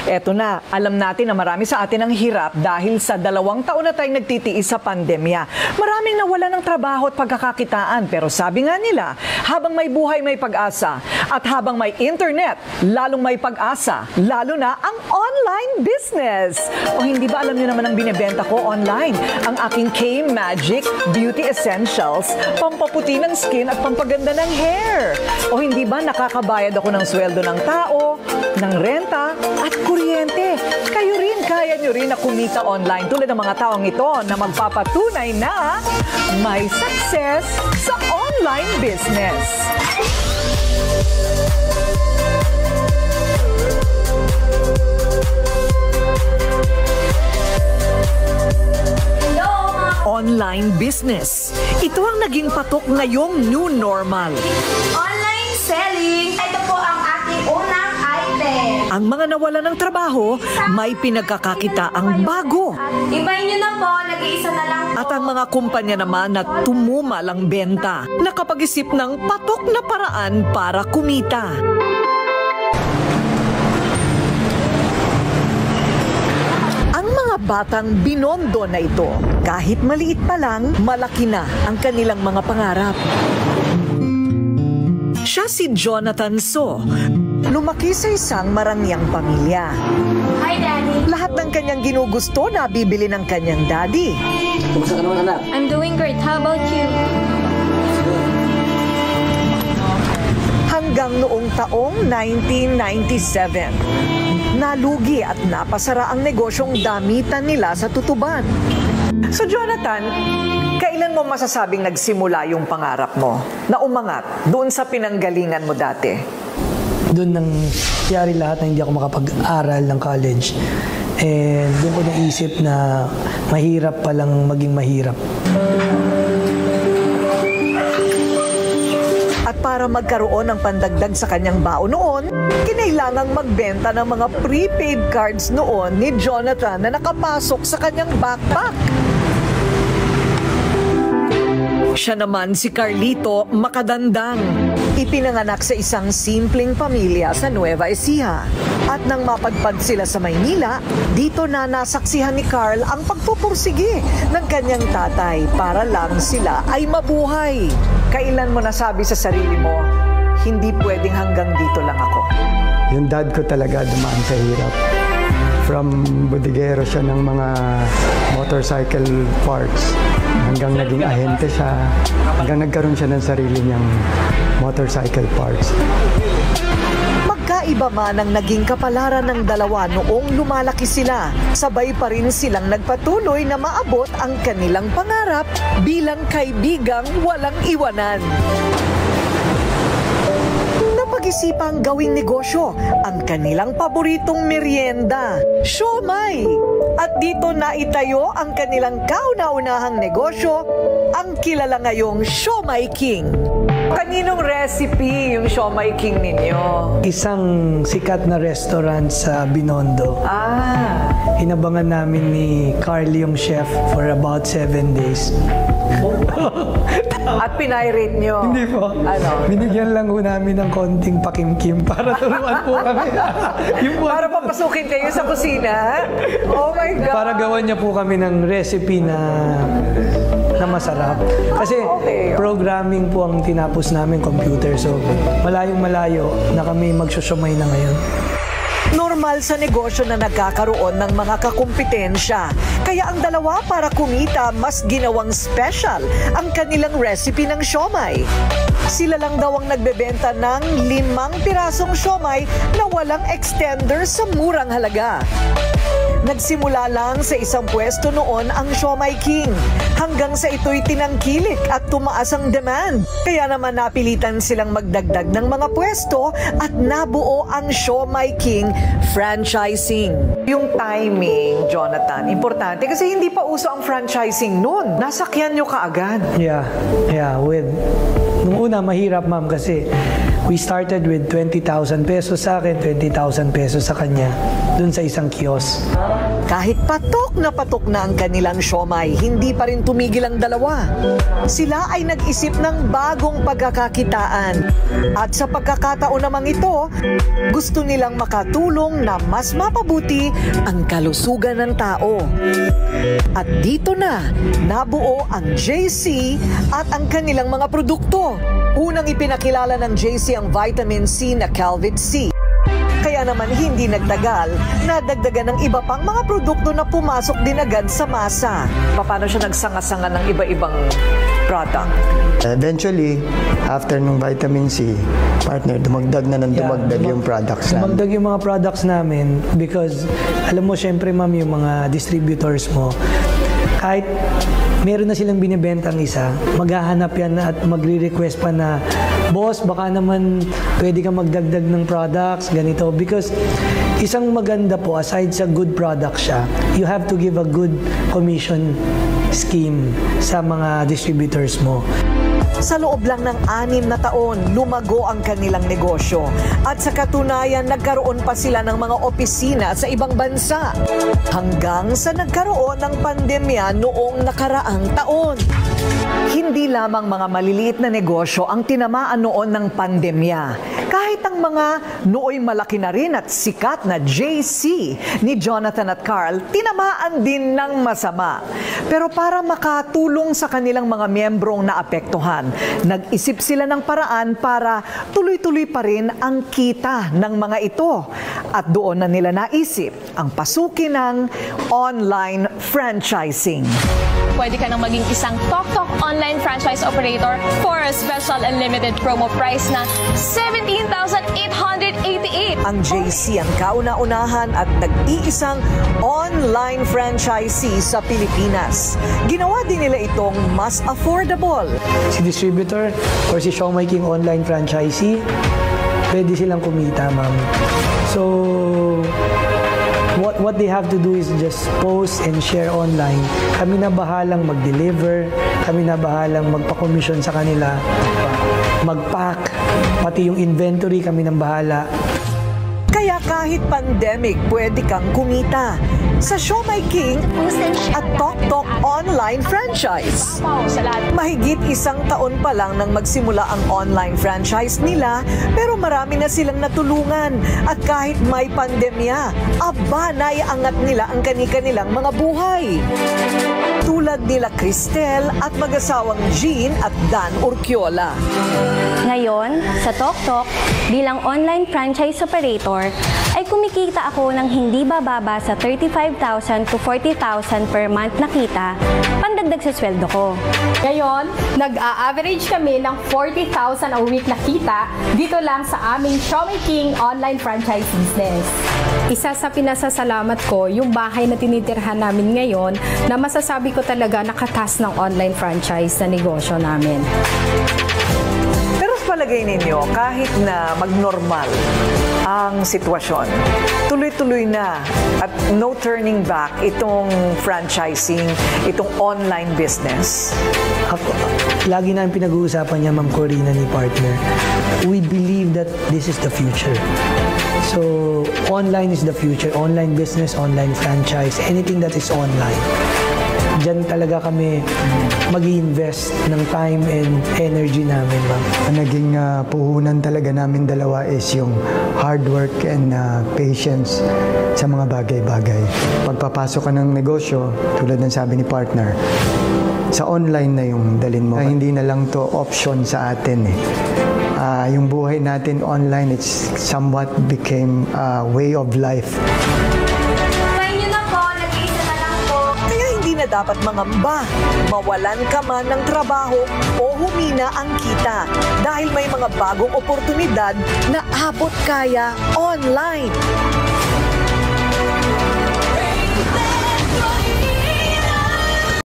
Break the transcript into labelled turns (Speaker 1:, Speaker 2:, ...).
Speaker 1: Eto na, alam natin na marami sa atin ang hirap dahil sa 2 taon na tayong nagtitiis sa pandemya. Maraming nawala ng trabaho at pagkakakitaan, pero sabi nga nila, habang may buhay may pag-asa at habang may internet, lalong may pag-asa, lalo na ang online business. O hindi ba alam niyo naman ang binebenta ko online? Ang aking K-Magic Beauty Essentials, pampaputi ng skin at pampaganda ng hair. O hindi ba nakakabayad ako ng sweldo ng tao, ng renta, at kuryente. Kayo rin, kaya nyo rin na kumita online tulad ng mga taong ito na magpapatunay na may success sa online business. Online business. Ito ang naging patok ngayong new normal.
Speaker 2: Online selling. Ito po ang aking unang item.
Speaker 1: Ang mga nawala ng trabaho, may pinagkakakita ang bago.
Speaker 2: Ibahin nyo na po, nag-iisa na lang po.
Speaker 1: At ang mga kumpanya naman na tumumal ang benta, nakapag-isip ng patok na paraan para kumita. Ang mga batang binondo na ito, kahit maliit pa lang, malaki na ang kanilang mga pangarap. Siya si Jonathan So. Lumaki sa isang marangyang pamilya.
Speaker 2: Hi, Daddy.
Speaker 1: Lahat ng kanyang ginugusto na bibili ng kanyang daddy.
Speaker 3: Kumusta ka naman, anak?
Speaker 2: I'm doing great. How about you?
Speaker 1: Hanggang noong taong 1997, nalugi at napasara ang negosyong damitan nila sa Tutuban. So Jonathan, kailan mo masasabing nagsimula yung pangarap mo na umangat doon sa pinanggalingan mo dati?
Speaker 4: Doon nang nangyari lahat na hindi ako makapag-aral ng college. And doon ko naisip na mahirap palang maging mahirap.
Speaker 1: At para magkaroon ng pandagdag sa kanyang baon noon, kinailangang magbenta ng mga prepaid cards noon ni Jonathan na nakapasok sa kanyang backpack. Siya naman si Carlito Makadandang. Ipinanganak sa isang simpleng pamilya sa Nueva Ecija. At nang mapadpad sila sa Maynila, dito na nasaksihan ni Carl ang pagpupursige ng kanyang tatay para lang sila ay mabuhay. Kailan mo nasabi sa sarili mo, hindi pwedeng hanggang dito lang ako?
Speaker 5: Yung dad ko talaga dumaan sa hirap. From bodeguero siya ng mga motorcycle parts hanggang naging ahente siya, hanggang nagkaroon siya ng sarili niyang motorcycle parts.
Speaker 1: Magkaiba man ang naging kapalaran ng dalawa noong lumalaki sila, sabay pa rin silang nagpatuloy na maabot ang kanilang pangarap bilang kaibigang walang iwanan. Napag-isipang gawing negosyo ang kanilang paboritong merienda, siomai. At dito na itayo ang kanilang kauna-unahang negosyo, ang kilala ngayong Siomai King. Kaninong recipe yung Siomai King ninyo?
Speaker 4: Isang sikat na restaurant sa Binondo. Hinabangan namin ni Carly yung chef for about 7 days.
Speaker 1: At pinirate nyo?
Speaker 4: Hindi po.
Speaker 1: Ano?
Speaker 4: Binigyan lang po namin ng konting pakimkim para turuan po kami.
Speaker 1: Para papasukin kayo sa kusina? Oh my God!
Speaker 4: Para gawan niya po kami ng recipe na masarap. Kasi programming po ang tinapos namin, computer. So malayong-malayo na kami magsusyumay na ngayon.
Speaker 1: Normal sa negosyo na nagkakaroon ng mga kakumpetensya. Kaya ang dalawa para kumita, mas ginawang special ang kanilang recipe ng siomai. Sila lang daw ang nagbebenta ng 5 pirasong siomai na walang extender sa murang halaga. Nagsimula lang sa isang pwesto noon ang Siomai King, hanggang sa ito'y tinangkilik at tumaas ang demand. Kaya naman napilitan silang magdagdag ng mga pwesto at nabuo ang Siomai King franchising. Yung timing, Jonathan, importante kasi hindi pa uso ang franchising noon. Nasakyan nyo kaagad.
Speaker 4: Yeah. Nung una, mahirap, ma'am, kasi We started with 20,000 pesos sa akin, 20,000 pesos sa kanya, dun sa isang kiosk.
Speaker 1: Kahit patok na ang kanilang siomay, hindi pa rin tumigil ang dalawa. Sila ay nag-isip ng bagong pagkakakitaan. At sa pagkakataon namang ito, gusto nilang makatulong na mas mapabuti ang kalusugan ng tao. At dito na, nabuo ang JC at ang kanilang mga produkto. Unang ipinakilala ng JC ang vitamin C na Calvit C. Kaya naman hindi nagtagal, nadagdagan ng iba pang mga produkto na pumasok din agad sa masa. Paano siya nagsanga-sanga ng iba-ibang product?
Speaker 5: Eventually, after nung vitamin C, partner, dumagdag na ng dumagdag yung products namin.
Speaker 4: Dumagdag yung mga products namin because, alam mo, syempre ma'am, yung mga distributors mo, kahit meron na silang binibentang isa, maghahanap yan at magre-request pa na, boss, baka naman pwede ka magdagdag ng products, ganito. Because isang maganda po, aside sa good product siya, you have to give a good commission scheme sa mga distributors mo.
Speaker 1: Sa loob lang ng 6 na taon, lumago ang kanilang negosyo. At sa katunayan, nagkaroon pa sila ng mga opisina sa ibang bansa. Hanggang sa nagkaroon ng pandemya noong nakaraang taon. Hindi lamang mga maliliit na negosyo ang tinamaan noon ng pandemya. Kahit ang mga nooy malaki na rin at sikat na JC ni Jonathan at Carl, tinamaan din ng masama. Pero para makatulong sa kanilang mga miyembrong naapektuhan, nag-isip sila ng paraan para tuloy-tuloy pa rin ang kita ng mga ito. At doon na nila naisip ang pasukin ng online franchising.
Speaker 3: Pwede ka nang maging isang TokTok online franchise operator for a special and limited promo price na 17,888.
Speaker 1: Ang JC ang kauna-unahan at nag-iisang online franchisee sa Pilipinas. Ginawa din nila itong mas affordable.
Speaker 4: Si distributor or si Siomai King online franchisee, pwede silang kumita, ma'am. So, what they have to do is just post and share online. Kami na bahalang mag-deliver, kami na bahalang magpa-commission sa kanila, mag-pack, pati yung inventory kami nang bahala.
Speaker 1: Kaya kahit pandemic, pwede kang kumita sa Siomai King at TokTok online franchise. Mahigit 1 taon pa lang nang magsimula ang online franchise nila, pero marami na silang natulungan. At kahit may pandemya, aba, naiangat nila ang kani-kanilang mga buhay. Tulad nila Cristel at mag-asawang Jean at Dan Urquiola.
Speaker 6: Ngayon, sa TokTok, bilang online franchise operator, ay kumikita ako ng hindi bababa sa 35,000 to 40,000 per month na kita, pandagdag sa sweldo ko.
Speaker 7: Ngayon, nag-a-average kami ng 40,000 a week na kita dito lang sa aming Siomai King online franchise business. Isa sa pinasasalamat ko, yung bahay na tinitirhan namin ngayon, na masasabi ko talaga nakatas ng online franchise na negosyo namin.
Speaker 1: Pero sa palagay ninyo, kahit na mag-normal ang sitwasyon, tuloy-tuloy na at no turning back itong franchising, itong online business?
Speaker 4: Ako, lagi na pinag-uusapan niya, Ma'am Corina, ni partner. We believe that this is the future. So, online is the future. Online business, online franchise, anything that is online. Diyan talaga kami mag-i-invest ng time and energy namin, ma'am.
Speaker 5: Ang naging puhunan talaga namin dalawa is yung hard work and patience sa mga bagay-bagay. Pagpapasok ka ng negosyo, tulad ng sabi ni partner, sa online na yung dalin mo. Hindi na lang to option sa atin eh. Yung buhay natin online, it's somewhat became a way of life.
Speaker 1: Na dapat mangamba, mawalan ka man ng trabaho o humina ang kita dahil may mga bagong oportunidad na abot kaya online.